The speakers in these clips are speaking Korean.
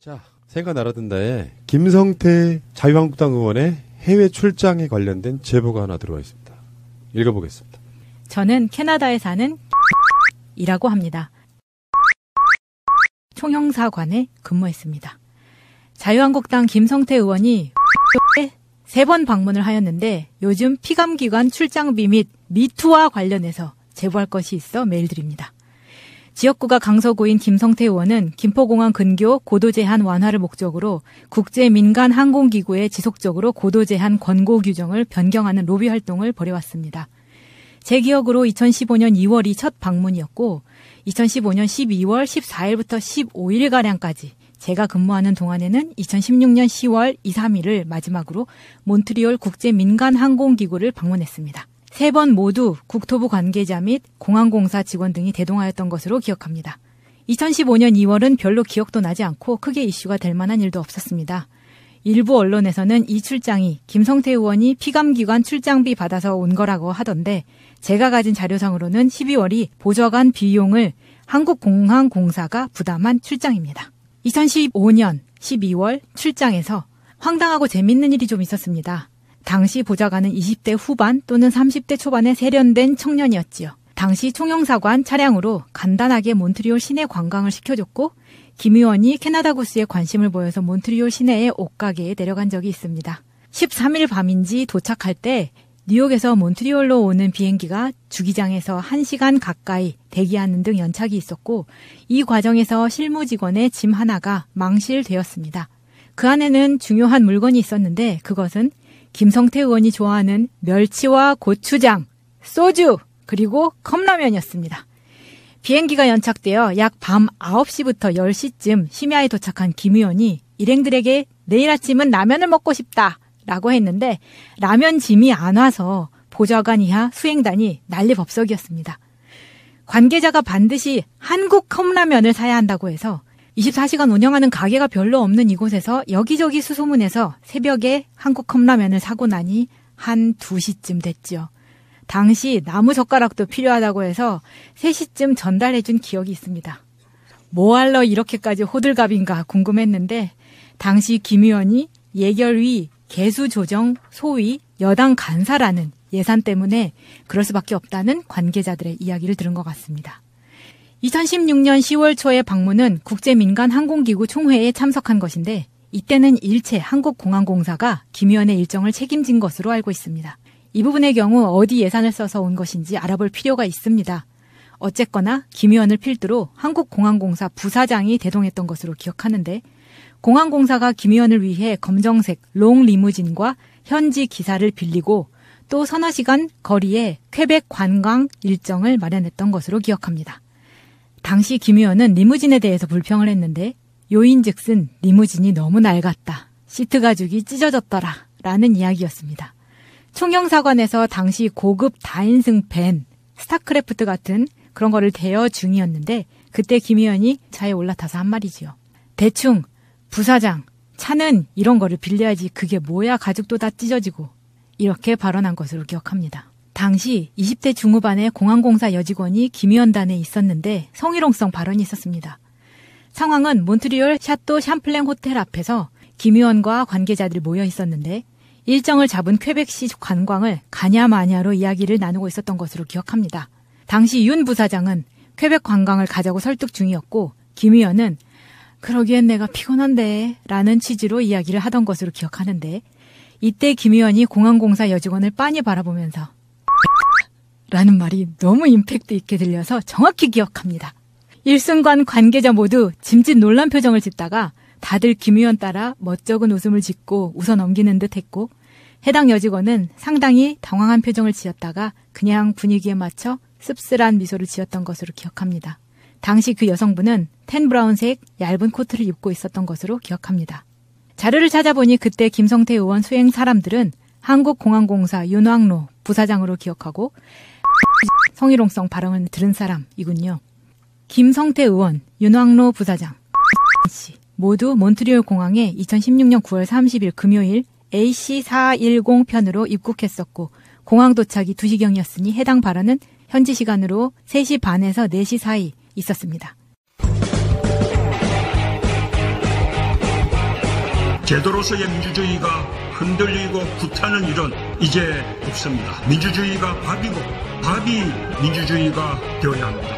자, 생각 나라든다에 김성태 자유한국당 의원의 해외 출장에 관련된 제보가 하나 들어와 있습니다. 읽어보겠습니다. 저는 캐나다에 사는 이라고 합니다. 총영사관에 근무했습니다. 자유한국당 김성태 의원이 3번 방문을 하였는데 요즘 피감기관 출장비 및 미투와 관련해서 제보할 것이 있어 메일 드립니다. 지역구가 강서구인 김성태 의원은 김포공항 근교 고도제한 완화를 목적으로 국제민간항공기구에 지속적으로 고도제한 권고 규정을 변경하는 로비 활동을 벌여왔습니다. 제 기억으로 2015년 2월이 첫 방문이었고 2015년 12월 14일부터 15일가량까지 제가 근무하는 동안에는 2016년 10월 2, 3일을 마지막으로 몬트리올 국제민간항공기구를 방문했습니다. 3번 모두 국토부 관계자 및 공항공사 직원 등이 대동하였던 것으로 기억합니다. 2015년 2월은 별로 기억도 나지 않고 크게 이슈가 될 만한 일도 없었습니다. 일부 언론에서는 이 출장이 김성태 의원이 피감기관 출장비 받아서 온 거라고 하던데 제가 가진 자료상으로는 12월이 보좌관 비용을 한국공항공사가 부담한 출장입니다. 2015년 12월 출장에서 황당하고 재밌는 일이 좀 있었습니다. 당시 보좌관은 20대 후반 또는 30대 초반의 세련된 청년이었지요. 당시 총영사관 차량으로 간단하게 몬트리올 시내 관광을 시켜줬고 김 의원이 캐나다 구스에 관심을 보여서 몬트리올 시내의 옷가게에 내려간 적이 있습니다. 13일 밤인지 도착할 때 뉴욕에서 몬트리올로 오는 비행기가 주기장에서 1시간 가까이 대기하는 등 연착이 있었고 이 과정에서 실무 직원의 짐 하나가 망실되었습니다. 그 안에는 중요한 물건이 있었는데 그것은 김성태 의원이 좋아하는 멸치와 고추장, 소주, 그리고 컵라면이었습니다. 비행기가 연착되어 약 밤 9시부터 10시쯤 심야에 도착한 김 의원이 일행들에게 내일 아침은 라면을 먹고 싶다 라고 했는데 라면 짐이 안 와서 보좌관 이하 수행단이 난리법석이었습니다. 관계자가 반드시 한국 컵라면을 사야 한다고 해서 24시간 운영하는 가게가 별로 없는 이곳에서 여기저기 수소문해서 새벽에 한국 컵라면을 사고 나니 한 2시쯤 됐죠. 당시 나무젓가락도 필요하다고 해서 3시쯤 전달해준 기억이 있습니다. 뭐하러 이렇게까지 호들갑인가 궁금했는데 당시 김 의원이 예결위 개수조정 소위 여당 간사라는 예산 때문에 그럴 수밖에 없다는 관계자들의 이야기를 들은 것 같습니다. 2016년 10월 초에 방문은 국제민간항공기구 총회에 참석한 것인데 이때는 일체 한국공항공사가 김 의원의 일정을 책임진 것으로 알고 있습니다. 이 부분의 경우 어디 예산을 써서 온 것인지 알아볼 필요가 있습니다. 어쨌거나 김 의원을 필두로 한국공항공사 부사장이 대동했던 것으로 기억하는데 공항공사가 김 의원을 위해 검정색 롱 리무진과 현지 기사를 빌리고 또 서너 시간 거리에 퀘벡 관광 일정을 마련했던 것으로 기억합니다. 당시 김 의원은 리무진에 대해서 불평을 했는데 요인즉슨 리무진이 너무 낡았다. 시트 가죽이 찢어졌더라. 라는 이야기였습니다. 총영사관에서 당시 고급 다인승 밴, 스타크래프트 같은 그런 거를 대여 중이었는데 그때 김 의원이 차에 올라타서 한 말이지요. 대충 부사장, 차는 이런 거를 빌려야지 그게 뭐야 가죽도 다 찢어지고 이렇게 발언한 것으로 기억합니다. 당시 20대 중후반의 공항공사 여직원이 김 의원단에 있었는데 성희롱성 발언이 있었습니다. 상황은 몬트리올 샤또 샴플랭 호텔 앞에서 김 의원과 관계자들이 모여 있었는데 일정을 잡은 퀘벡시 관광을 가냐마냐로 이야기를 나누고 있었던 것으로 기억합니다. 당시 윤 부사장은 퀘벡 관광을 가자고 설득 중이었고 김 의원은 그러기엔 내가 피곤한데 라는 취지로 이야기를 하던 것으로 기억하는데 이때 김 의원이 공항공사 여직원을 빤히 바라보면서 라는 말이 너무 임팩트 있게 들려서 정확히 기억합니다. 일순간 관계자 모두 짐짓 놀란 표정을 짓다가 다들 김 의원 따라 멋쩍은 웃음을 짓고 웃어 넘기는 듯 했고 해당 여직원은 상당히 당황한 표정을 지었다가 그냥 분위기에 맞춰 씁쓸한 미소를 지었던 것으로 기억합니다. 당시 그 여성분은 텐 브라운색 얇은 코트를 입고 있었던 것으로 기억합니다. 자료를 찾아보니 그때 김성태 의원 수행 사람들은 한국공항공사 윤왕로 부사장으로 기억하고 성희롱성 발언을 들은 사람이군요. 김성태 의원, 윤왕로 부사장 씨 모두 몬트리올 공항에 2016년 9월 30일 금요일 AC410 편으로 입국했었고 공항 도착이 2시경이었으니 해당 발언은 현지 시간으로 3시 반에서 4시 사이 있었습니다. 제도로서의 민주주의가 흔들리고 구타는 일은 이제 없습니다. 민주주의가 밥이고 밥이 민주주의가 되어야 합니다.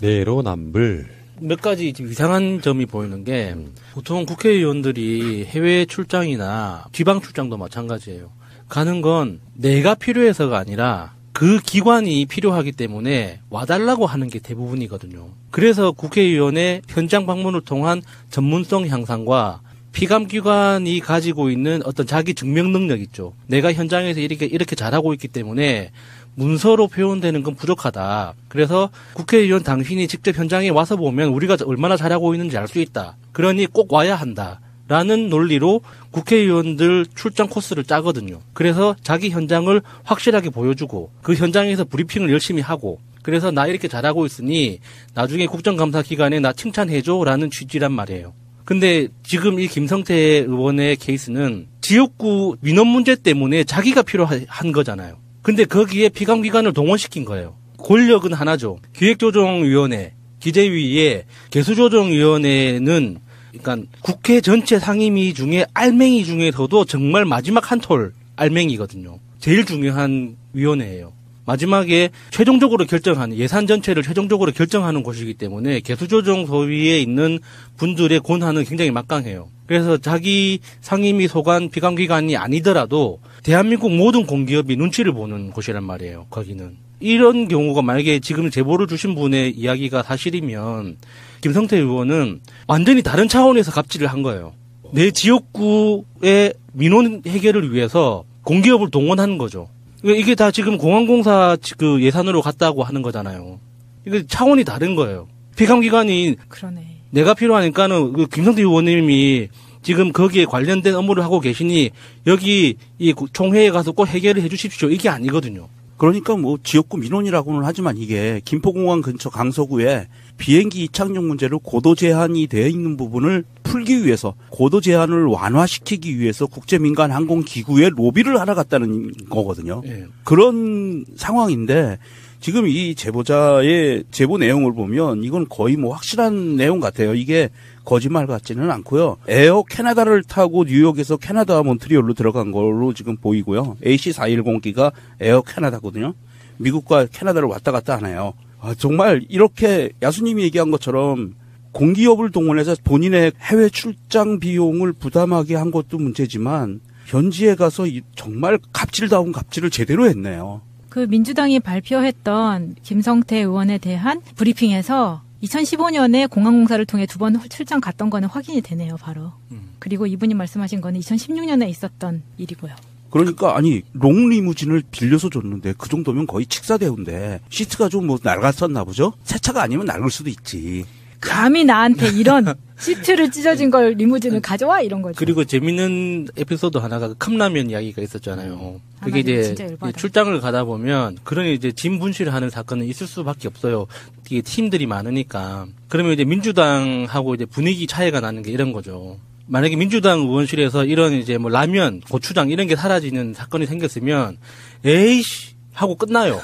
내로남불. 몇 가지 좀 이상한 점이 보이는 게 보통 국회의원들이 해외 출장이나 지방 출장도 마찬가지예요. 가는 건 내가 필요해서가 아니라 그 기관이 필요하기 때문에 와달라고 하는 게 대부분이거든요. 그래서 국회의원의 현장 방문을 통한 전문성 향상과 피감기관이 가지고 있는 어떤 자기 증명 능력 있죠. 내가 현장에서 이렇게 잘하고 있기 때문에 문서로 표현되는 건 부족하다. 그래서 국회의원 당신이 직접 현장에 와서 보면 우리가 얼마나 잘하고 있는지 알 수 있다. 그러니 꼭 와야 한다. 라는 논리로 국회의원들 출장 코스를 짜거든요. 그래서 자기 현장을 확실하게 보여주고 그 현장에서 브리핑을 열심히 하고 그래서 나 이렇게 잘하고 있으니 나중에 국정감사 기간에 나 칭찬해줘 라는 취지란 말이에요. 근데 지금 이 김성태 의원의 케이스는 지역구 민원 문제 때문에 자기가 필요한 거잖아요. 근데 거기에 피감기관을 동원시킨 거예요. 권력은 하나죠. 기획조정위원회, 기재위의 개수조정위원회는 그러니까 국회 전체 상임위 중에 알맹이 중에서도 정말 마지막 한 톨 알맹이거든요. 제일 중요한 위원회예요. 마지막에 최종적으로 결정하는 예산 전체를 최종적으로 결정하는 곳이기 때문에 개수조정 소위에 있는 분들의 권한은 굉장히 막강해요. 그래서 자기 상임위 소관 비감기관이 아니더라도 대한민국 모든 공기업이 눈치를 보는 곳이란 말이에요. 거기는. 이런 경우가 만약에 지금 제보를 주신 분의 이야기가 사실이면 김성태 의원은 완전히 다른 차원에서 갑질을 한 거예요. 내 지역구의 민원 해결을 위해서 공기업을 동원하는 거죠. 이게 다 지금 공항공사 그 예산으로 갔다고 하는 거잖아요. 이게 차원이 다른 거예요. 피감기관이 그러네. 내가 필요하니까는 그 김성태 의원님이 지금 거기에 관련된 업무를 하고 계시니 여기 이 총회에 가서 꼭 해결을 해 주십시오. 이게 아니거든요. 그러니까 뭐 지역구 민원이라고는 하지만 이게 김포공항 근처 강서구에 비행기 이착륙 문제로 고도 제한이 되어 있는 부분을 풀기 위해서 고도 제한을 완화시키기 위해서 국제민간항공기구에 로비를 하러 갔다는 거거든요. 네. 그런 상황인데 지금 이 제보자의 제보 내용을 보면 이건 거의 뭐 확실한 내용 같아요. 이게 거짓말 같지는 않고요. 에어 캐나다를 타고 뉴욕에서 캐나다 몬트리올로 들어간 걸로 지금 보이고요. AC410기가 에어 캐나다거든요. 미국과 캐나다를 왔다 갔다 하네요. 정말 이렇게 야수님이 얘기한 것처럼 공기업을 동원해서 본인의 해외 출장 비용을 부담하게 한 것도 문제지만 현지에 가서 정말 갑질다운 갑질을 제대로 했네요. 그 민주당이 발표했던 김성태 의원에 대한 브리핑에서 2015년에 공항공사를 통해 2번 출장 갔던 거는 확인이 되네요, 바로. 그리고 이분이 말씀하신 거는 2016년에 있었던 일이고요. 그러니까 아니 롱리무진을 빌려서 줬는데 그 정도면 거의 칙사대우인데 시트가 좀 뭐 낡았었나 보죠? 새 차가 아니면 낡을 수도 있지. 감히 나한테 이런 시트를 찢어진 걸 리무진을 가져와 이런 거죠. 그리고 재밌는 에피소드 하나가 그 컵라면 이야기가 있었잖아요. 그게 이제 출장을 가다 보면 그런 이제 짐 분실을 하는 사건은 있을 수밖에 없어요. 이게 팀들이 많으니까. 그러면 이제 민주당하고 이제 분위기 차이가 나는 게 이런 거죠. 만약에 민주당 의원실에서 이런 이제 뭐 라면, 고추장 이런 게 사라지는 사건이 생겼으면 에이씨 하고 끝나요.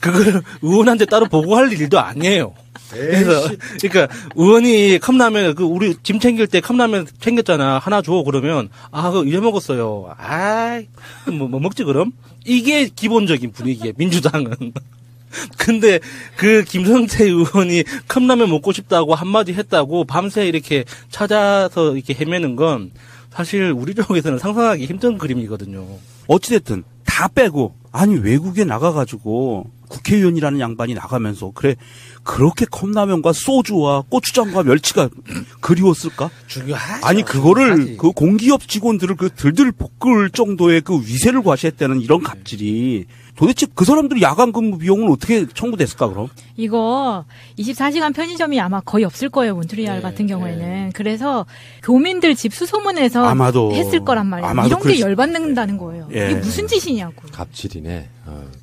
그걸 의원한테 따로 보고할 일도 아니에요. 그래서 그러니까 의원이 컵라면 우리 짐 챙길 때 컵라면 챙겼잖아. 하나 줘. 그러면 그거 잊어먹었어요. 뭐 먹지 그럼? 이게 기본적인 분위기예요. 민주당은. 근데 그 김성태 의원이 컵라면 먹고 싶다고 한마디 했다고 밤새 이렇게 찾아서 이렇게 헤매는 건 사실 우리 쪽에서는 상상하기 힘든 그림이거든요. 어찌됐든 다 빼고 아니 외국에 나가가지고 국회의원이라는 양반이 나가면서 그렇게 컵라면과 소주와 고추장과 멸치가 그리웠을까? 중요하죠. 아니 그거를 중요하지. 그 공기업 직원들을 그 들들 볶을 정도의 그 위세를 과시했다는 이런 갑질이 도대체 그 사람들이 야간 근무 비용은 어떻게 청구됐을까 그럼? 이거 24시간 편의점이 아마 거의 없을 거예요. 몬트리올 같은 경우에는. 그래서 교민들 집 수소문해서 아마도 했을 거란 말이에요. 이런 게 열받는다는 거예요. 이게 무슨 짓이냐고. 갑질이네.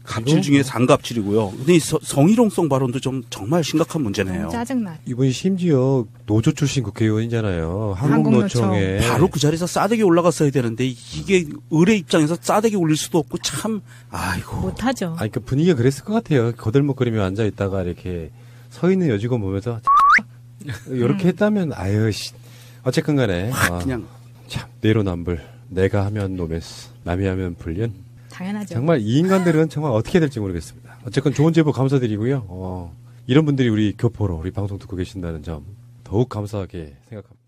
갑질 중에 상갑질이고요. 근데 이 성희롱성 발언도 좀 정말 심각한 문제네요. 짜증나. 이분이 심지어 노조 출신 국회의원이잖아요. 한국노총에. 바로 그 자리에서 싸대기 올라갔어야 되는데 이게 의뢰 입장에서 싸대기 올릴 수도 없고 참 아이고. 못하죠. 아니, 그 분위기가 그랬을 것 같아요. 거들먹거리며 앉아있다가 이렇게 서 있는 여직원 보면서 이렇게 했다면 아유 씨. 어쨌건 간에 그냥 참 내로남불. 내가 하면 노메스, 남이 하면 불륜. 당연하죠. 정말 이 인간들은 정말 어떻게 될지 모르겠습니다. 어쨌건 좋은 제보 감사드리고요. 이런 분들이 우리 교포로 우리 방송 듣고 계신다는 점 더욱 감사하게 생각합니다.